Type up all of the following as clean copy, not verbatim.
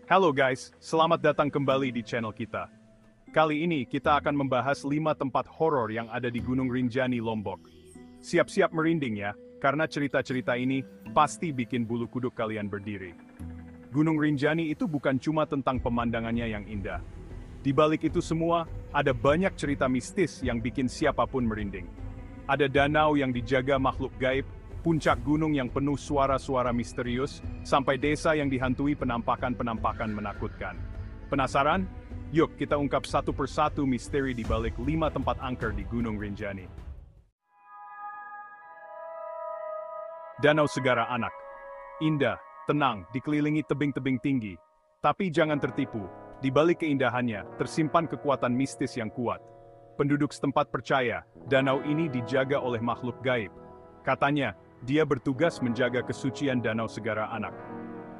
Halo guys, selamat datang kembali di channel kita. Kali ini kita akan membahas 5 tempat horor yang ada di Gunung Rinjani, Lombok. Siap-siap merinding ya, karena cerita-cerita ini pasti bikin bulu kuduk kalian berdiri. Gunung Rinjani itu bukan cuma tentang pemandangannya yang indah. Di balik itu semua, ada banyak cerita mistis yang bikin siapapun merinding. Ada danau yang dijaga makhluk gaib, puncak gunung yang penuh suara-suara misterius, sampai desa yang dihantui penampakan-penampakan menakutkan. Penasaran? Yuk kita ungkap satu persatu misteri di balik 5 tempat angker di Gunung Rinjani. Danau Segara Anak. Indah, tenang, dikelilingi tebing-tebing tinggi. Tapi jangan tertipu, di balik keindahannya tersimpan kekuatan mistis yang kuat. Penduduk setempat percaya, danau ini dijaga oleh makhluk gaib. Katanya, dia bertugas menjaga kesucian Danau Segara Anak.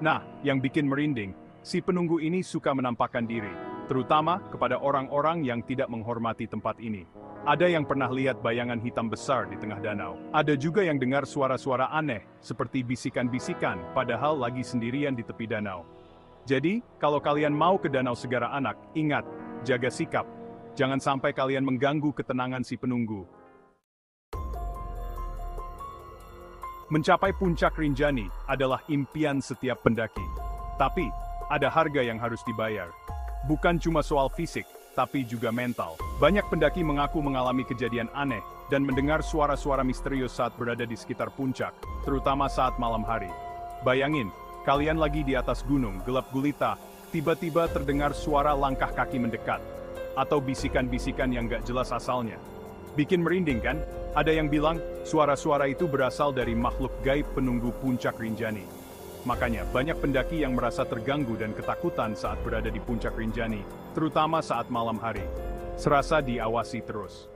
Nah, yang bikin merinding, si penunggu ini suka menampakkan diri, terutama kepada orang-orang yang tidak menghormati tempat ini. Ada yang pernah lihat bayangan hitam besar di tengah danau. Ada juga yang dengar suara-suara aneh, seperti bisikan-bisikan, padahal lagi sendirian di tepi danau. Jadi, kalau kalian mau ke Danau Segara Anak, ingat, jaga sikap. Jangan sampai kalian mengganggu ketenangan si penunggu. Mencapai puncak Rinjani adalah impian setiap pendaki. Tapi, ada harga yang harus dibayar. Bukan cuma soal fisik, tapi juga mental. Banyak pendaki mengaku mengalami kejadian aneh dan mendengar suara-suara misterius saat berada di sekitar puncak, terutama saat malam hari. Bayangin, kalian lagi di atas gunung, gelap gulita, tiba-tiba terdengar suara langkah kaki mendekat, atau bisikan-bisikan yang gak jelas asalnya. Bikin merinding kan? Ada yang bilang, suara-suara itu berasal dari makhluk gaib penunggu puncak Rinjani. Makanya, banyak pendaki yang merasa terganggu dan ketakutan saat berada di puncak Rinjani, terutama saat malam hari. Serasa diawasi terus.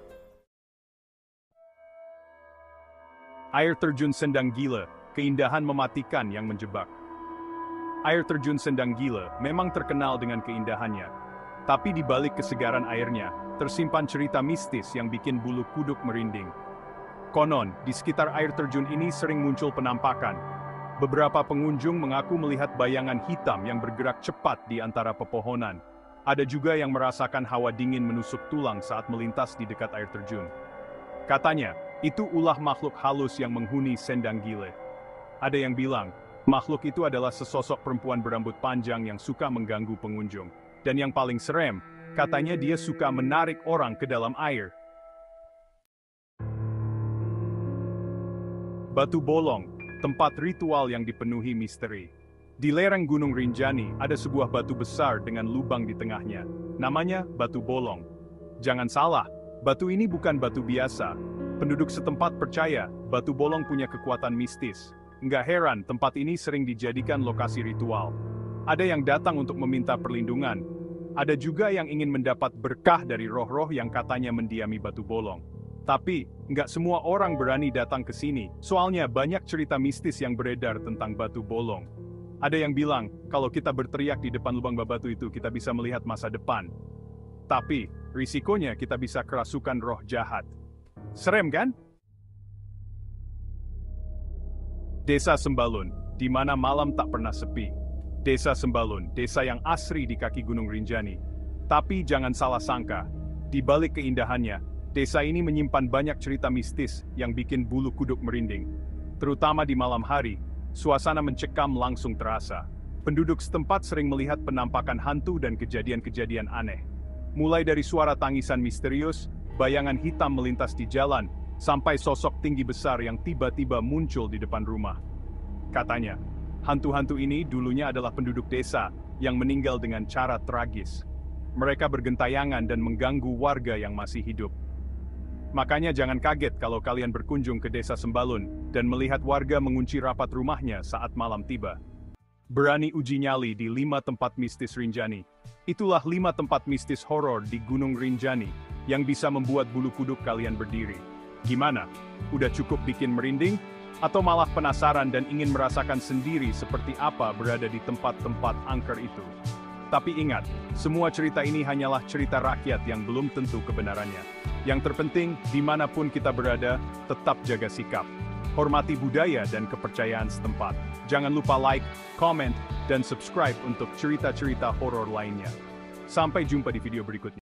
Air terjun Sendang Gila, keindahan mematikan yang menjebak. Air terjun Sendang Gila memang terkenal dengan keindahannya. Tapi di balik kesegaran airnya, tersimpan cerita mistis yang bikin bulu kuduk merinding. Konon, di sekitar air terjun ini sering muncul penampakan. Beberapa pengunjung mengaku melihat bayangan hitam yang bergerak cepat di antara pepohonan. Ada juga yang merasakan hawa dingin menusuk tulang saat melintas di dekat air terjun. Katanya, itu ulah makhluk halus yang menghuni Sendang Gila. Ada yang bilang, makhluk itu adalah sesosok perempuan berambut panjang yang suka mengganggu pengunjung. Dan yang paling serem, katanya dia suka menarik orang ke dalam air. Batu Bolong, tempat ritual yang dipenuhi misteri. Di lereng Gunung Rinjani ada sebuah batu besar dengan lubang di tengahnya. Namanya Batu Bolong. Jangan salah, batu ini bukan batu biasa. Penduduk setempat percaya, Batu Bolong punya kekuatan mistis. Nggak heran, tempat ini sering dijadikan lokasi ritual. Ada yang datang untuk meminta perlindungan. Ada juga yang ingin mendapat berkah dari roh-roh yang katanya mendiami Batu Bolong. Tapi, nggak semua orang berani datang ke sini, soalnya banyak cerita mistis yang beredar tentang Batu Bolong. Ada yang bilang, kalau kita berteriak di depan lubang batu itu, kita bisa melihat masa depan. Tapi, risikonya kita bisa kerasukan roh jahat. Serem kan? Desa Sembalun, di mana malam tak pernah sepi. Desa Sembalun, desa yang asri di kaki Gunung Rinjani. Tapi jangan salah sangka, di balik keindahannya, desa ini menyimpan banyak cerita mistis yang bikin bulu kuduk merinding. Terutama di malam hari, suasana mencekam langsung terasa. Penduduk setempat sering melihat penampakan hantu dan kejadian-kejadian aneh. Mulai dari suara tangisan misterius, bayangan hitam melintas di jalan, sampai sosok tinggi besar yang tiba-tiba muncul di depan rumah. Katanya, hantu-hantu ini dulunya adalah penduduk desa yang meninggal dengan cara tragis. Mereka bergentayangan dan mengganggu warga yang masih hidup. Makanya jangan kaget kalau kalian berkunjung ke desa Sembalun dan melihat warga mengunci rapat rumahnya saat malam tiba. Berani uji nyali di 5 tempat mistis Rinjani. Itulah 5 tempat mistis horor di Gunung Rinjani yang bisa membuat bulu kuduk kalian berdiri. Gimana? Udah cukup bikin merinding? Atau malah penasaran dan ingin merasakan sendiri seperti apa berada di tempat-tempat angker itu? Tapi ingat, semua cerita ini hanyalah cerita rakyat yang belum tentu kebenarannya. Yang terpenting, dimanapun kita berada, tetap jaga sikap. Hormati budaya dan kepercayaan setempat. Jangan lupa like, comment, dan subscribe untuk cerita-cerita horor lainnya. Sampai jumpa di video berikutnya.